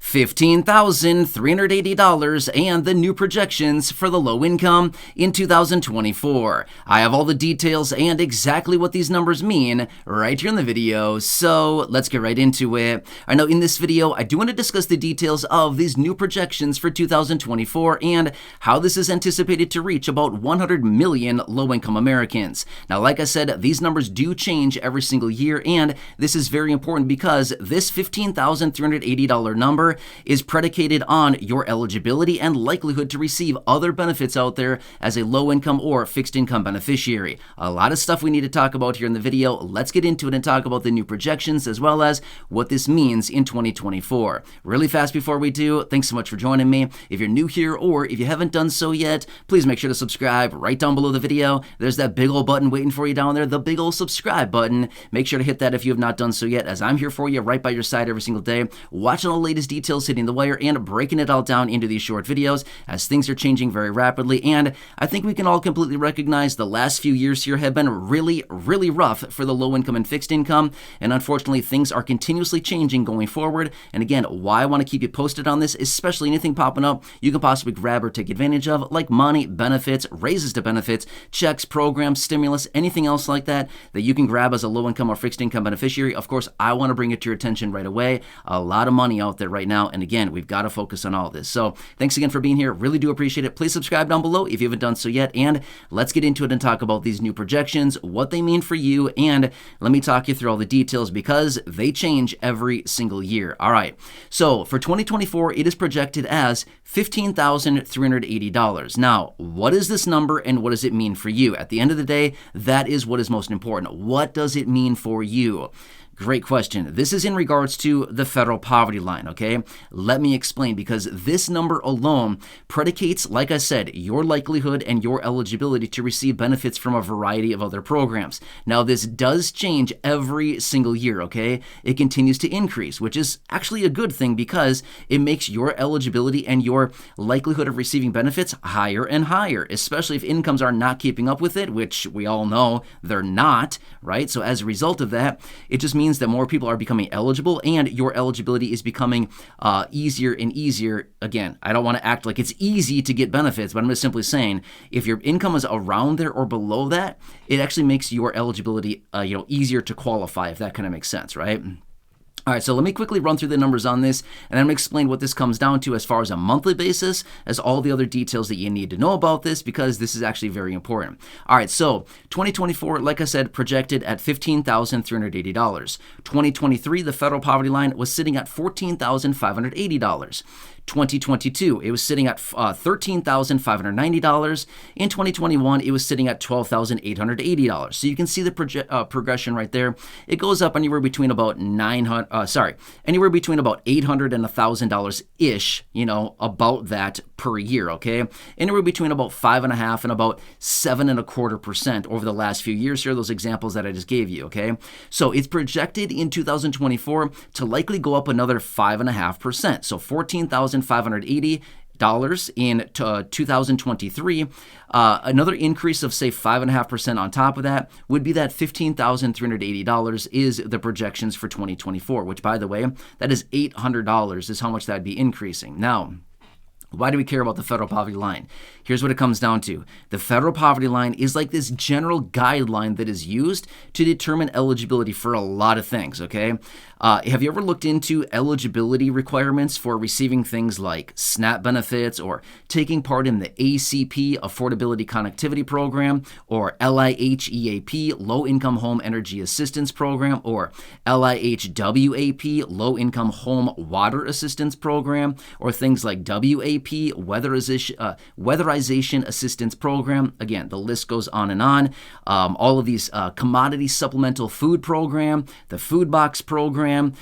$15,380 and the new projections for the low income in 2024. I have all the details and exactly what these numbers mean right here in the video, so let's get right into it. I know in this video, I do want to discuss the details of these new projections for 2024 and how this is anticipated to reach about 100 million low-income Americans. Now, like I said, these numbers do change every single year, and this is very important because this $15,380 number is predicated on your eligibility and likelihood to receive other benefits out there as a low-income or fixed-income beneficiary. A lot of stuff we need to talk about here in the video. Let's get into it and talk about the new projections as well as what this means in 2024. Really fast before we do, thanks so much for joining me. If you're new here or if you haven't done so yet, please make sure to subscribe right down below the video. There's that big old button waiting for you down there, the big old subscribe button. Make sure to hit that if you have not done so yet, as I'm here for you right by your side every single day, watching all the latest details hitting the wire and breaking it all down into these short videos as things are changing very rapidly. And I think we can all completely recognize the last few years here have been really rough for the low income and fixed income. And unfortunately, things are continuously changing going forward. And again, why I want to keep you posted on this, especially anything popping up you can possibly grab or take advantage of, like money, benefits, raises to benefits, checks, programs, stimulus, anything else like that you can grab as a low income or fixed income beneficiary. Of course, I want to bring it to your attention right away. A lot of money out there right now. And again, we've got to focus on all this. So thanks again for being here. Really do appreciate it. Please subscribe down below if you haven't done so yet. And let's get into it and talk about these new projections, what they mean for you. And let me talk you through all the details because they change every single year. All right. So for 2024, it is projected as $15,380. Now, what is this number and what does it mean for you? At the end of the day, that is what is most important. What does it mean for you? Great question. This is in regards to the federal poverty line, okay? Let me explain, because this number alone predicates, like I said, your likelihood and your eligibility to receive benefits from a variety of other programs. Now, this does change every single year, okay? It continues to increase, which is actually a good thing because it makes your eligibility and your likelihood of receiving benefits higher and higher, especially if incomes are not keeping up with it, which we all know they're not, right? So as a result of that, it just means that more people are becoming eligible and your eligibility is becoming easier and easier. Again, I don't want to act like it's easy to get benefits, but I'm just simply saying if your income is around there or below that, it actually makes your eligibility easier to qualify, if that kind of makes sense, right? All right, so let me quickly run through the numbers on this, and I'm going to explain what this comes down to as far as a monthly basis, as all the other details that you need to know about this, because this is actually very important. All right, so 2024, like I said, projected at $15,380. 2023, the federal poverty line was sitting at $14,580. 2022, it was sitting at $13,590. In 2021, it was sitting at $12,880. So you can see the progression right there. It goes up anywhere between about anywhere between about $800 and $1,000 ish, about that per year. Okay, anywhere between about 5.5% and about 7.25% over the last few years. Here are those examples that I just gave you. Okay, so it's projected in 2024 to likely go up another 5.5%. So $14,580 in 2023. Another increase of, say, 5.5% on top of that would be that $15,380 is the projections for 2024, which, by the way, that is $800 is how much that'd be increasing. Now, why do we care about the federal poverty line? Here's what it comes down to. The federal poverty line is like this general guideline that is used to determine eligibility for a lot of things, okay? Have you ever looked into eligibility requirements for receiving things like SNAP benefits or taking part in the ACP, Affordability Connectivity Program, or LIHEAP, Low Income Home Energy Assistance Program, or LIHWAP, Low Income Home Water Assistance Program, or things like WAP, Weatherization Assistance Program? Again, the list goes on and on. All of these Commodity Supplemental Food Program, the Food Box Program. Seriously,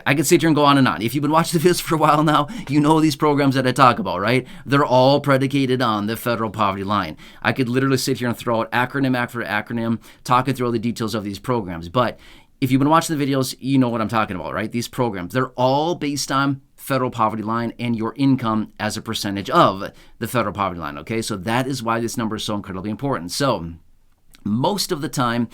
I could sit here and go on and on. If you've been watching the videos for a while now, you know these programs that I talk about, right? They're all predicated on the federal poverty line. I could literally sit here and throw out acronym after acronym, talking through all the details of these programs. But if you've been watching the videos, you know what I'm talking about, right? These programs, they're all based on federal poverty line and your income as a percentage of the federal poverty line, okay? So that is why this number is so incredibly important. So most of the time,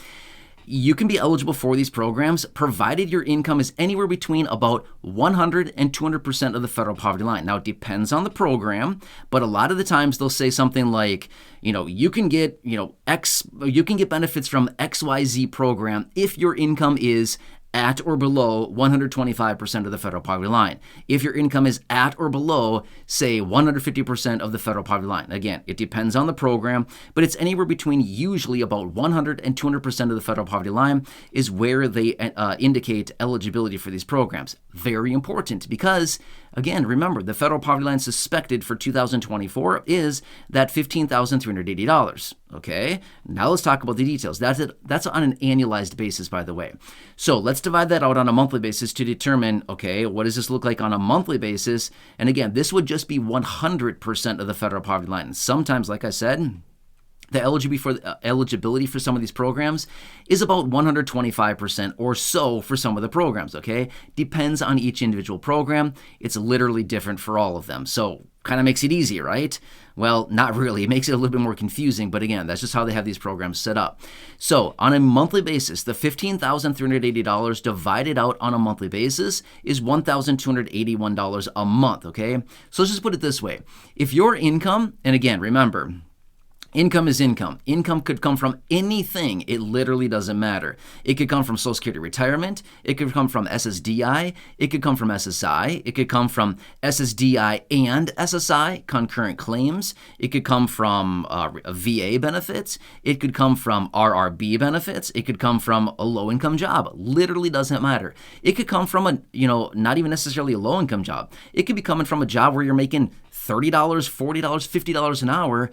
You can be eligible for these programs provided your income is anywhere between about 100 and 200% of the federal poverty line. Now, it depends on the program, but a lot of the times they'll say something like, you can get, you can get benefits from XYZ program if your income is at or below 125% of the federal poverty line. If your income is at or below, say, 150% of the federal poverty line. Again, it depends on the program, but it's anywhere between usually about 100 and 200% of the federal poverty line is where they indicate eligibility for these programs. Very important because, again, remember, the federal poverty line suspected for 2024 is that $15,380. Okay, now let's talk about the details. That's on an annualized basis, by the way. So let's divide that out on a monthly basis to determine, okay, what does this look like on a monthly basis? And again, this would just be 100% of the federal poverty line. And sometimes, like I said, the eligibility for some of these programs is about 125% or so for some of the programs, okay? Depends on each individual program. It's literally different for all of them. So kind of makes it easy, right? Well, not really. It makes it a little bit more confusing, but again, that's just how they have these programs set up. So on a monthly basis, the $15,380 divided out on a monthly basis is $1,281 a month, okay? So let's just put it this way. If your income, and again, remember, income is income. Income could come from anything. It literally doesn't matter. It could come from Social Security retirement. It could come from SSDI. It could come from SSI. It could come from SSDI and SSI, concurrent claims. It could come from VA benefits. It could come from RRB benefits. It could come from a low-income job. Literally doesn't matter. It could come from a, not even necessarily a low-income job. It could be coming from a job where you're making $30, $40, $50 an hour,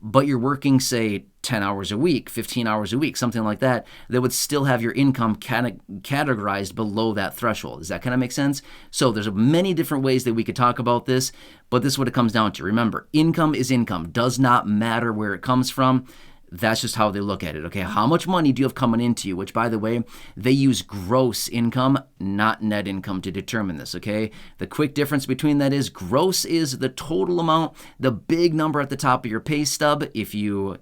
but you're working, say, 10 hours a week, 15 hours a week, something like that, that would still have your income categorized below that threshold. Does that kind of make sense? So there's many different ways that we could talk about this, but this is what it comes down to. Remember, income is income. Does not matter where it comes from. That's just how they look at it, okay? How much money do you have coming into you? Which, by the way, they use gross income, not net income to determine this, okay? The quick difference between that is gross is the total amount, the big number at the top of your pay stub, if you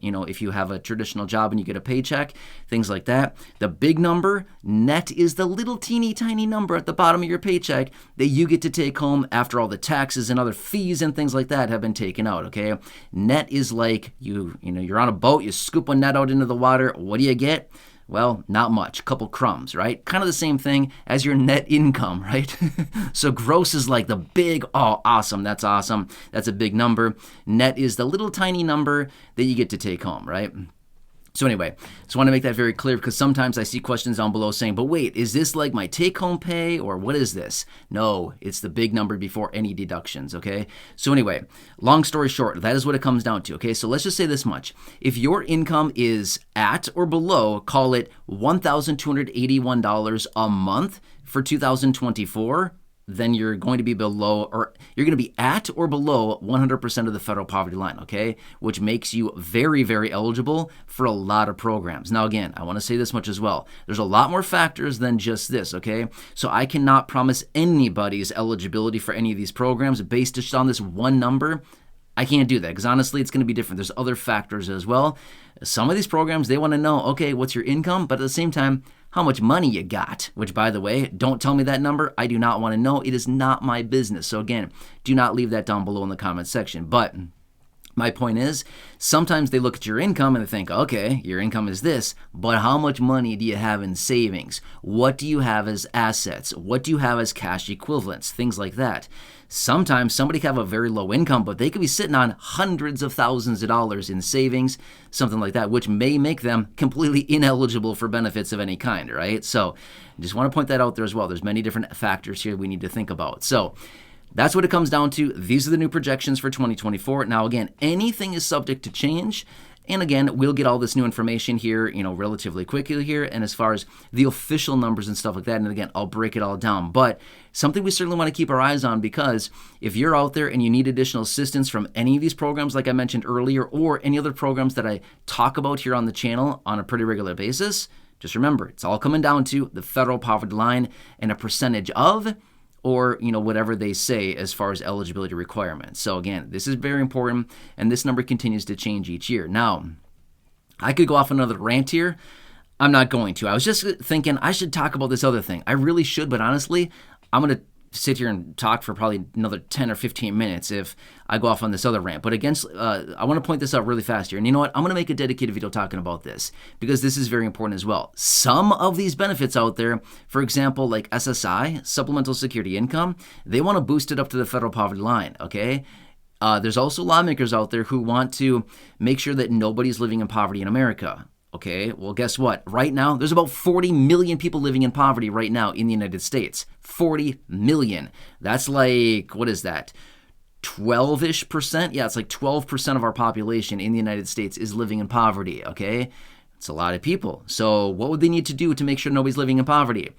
have a traditional job and you get a paycheck, things like that. The big number, net, is the little teeny tiny number at the bottom of your paycheck that you get to take home after all the taxes and other fees and things like that have been taken out, okay? Net is like you're on a boat, you scoop a net out into the water. What do you get? Well, not much. A couple crumbs, right? Kind of the same thing as your net income, right? So gross is like the big, oh, awesome. That's awesome. That's a big number. Net is the little tiny number that you get to take home, right? So anyway, just want to make that very clear because sometimes I see questions down below saying, but wait, is this like my take-home pay or what is this? No, it's the big number before any deductions, okay? So anyway, long story short, that is what it comes down to, okay? So let's just say this much. If your income is at or below, call it $1,281 a month for 2024, then you're going to be below, or you're going to be at or below 100% of the federal poverty line, okay? Which makes you very, very eligible for a lot of programs. Now, again, I want to say this much as well. There's a lot more factors than just this, okay? So I cannot promise anybody's eligibility for any of these programs based just on this one number. I can't do that because honestly, it's going to be different. There's other factors as well. Some of these programs, they want to know, okay, what's your income? But at the same time, how much money you got, which, by the way, don't tell me that number. I do not want to know. It is not my business. So again, do not leave that down below in the comment section. But my point is, sometimes they look at your income and they think, okay, your income is this, but how much money do you have in savings? What do you have as assets? What do you have as cash equivalents? Things like that. Sometimes somebody can have a very low income, but they could be sitting on hundreds of thousands of dollars in savings, something like that, which may make them completely ineligible for benefits of any kind, right? So I just want to point that out there as well. There's many different factors here we need to think about. So that's what it comes down to. These are the new projections for 2024. Now, again, anything is subject to change. And again, we'll get all this new information here, relatively quickly here. And as far as the official numbers and stuff like that, and again, I'll break it all down. But something we certainly want to keep our eyes on, because if you're out there and you need additional assistance from any of these programs, like I mentioned earlier, or any other programs that I talk about here on the channel on a pretty regular basis, just remember, it's all coming down to the federal poverty line and a percentage of, or whatever they say as far as eligibility requirements. So again, this is very important, and this number continues to change each year. Now, I could go off another rant here. I'm not going to. I was just thinking I should talk about this other thing. I really should, but honestly, I'm going to sit here and talk for probably another 10 or 15 minutes if I go off on this other rant. But I want to point this out really fast here. And you know what? I'm going to make a dedicated video talking about this because this is very important as well. Some of these benefits out there, for example, like SSI, Supplemental Security Income, they want to boost it up to the federal poverty line, okay? There's also lawmakers out there who want to make sure that nobody's living in poverty in America. Okay, well, guess what? Right now, there's about 40 million people living in poverty right now in the United States. 40 million. That's like, what is that? 12-ish percent? Yeah, it's like 12% of our population in the United States is living in poverty, okay? It's a lot of people. So what would they need to do to make sure nobody's living in poverty?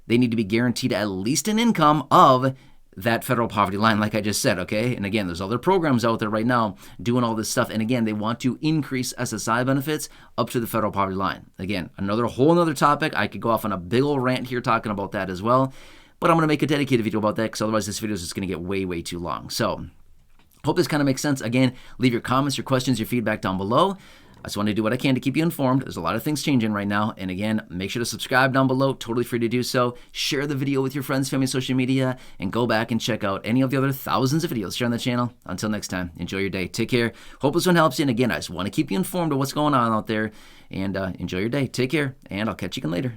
They need to be guaranteed at least an income of that federal poverty line, like I just said, okay? And again, there's other programs out there right now doing all this stuff. And again, they want to increase SSI benefits up to the federal poverty line. Again, whole another topic. I could go off on a big old rant here talking about that as well. But I'm going to make a dedicated video about that because otherwise this video is just going to get way, way too long. So hope this kind of makes sense. Again, leave your comments, your questions, your feedback down below. I just want to do what I can to keep you informed. There's a lot of things changing right now. And again, make sure to subscribe down below. Totally free to do so. Share the video with your friends, family, social media, and go back and check out any of the other thousands of videos here on the channel. Until next time, enjoy your day. Take care. Hope this one helps you. And again, I just want to keep you informed of what's going on out there. And enjoy your day. Take care. And I'll catch you again later.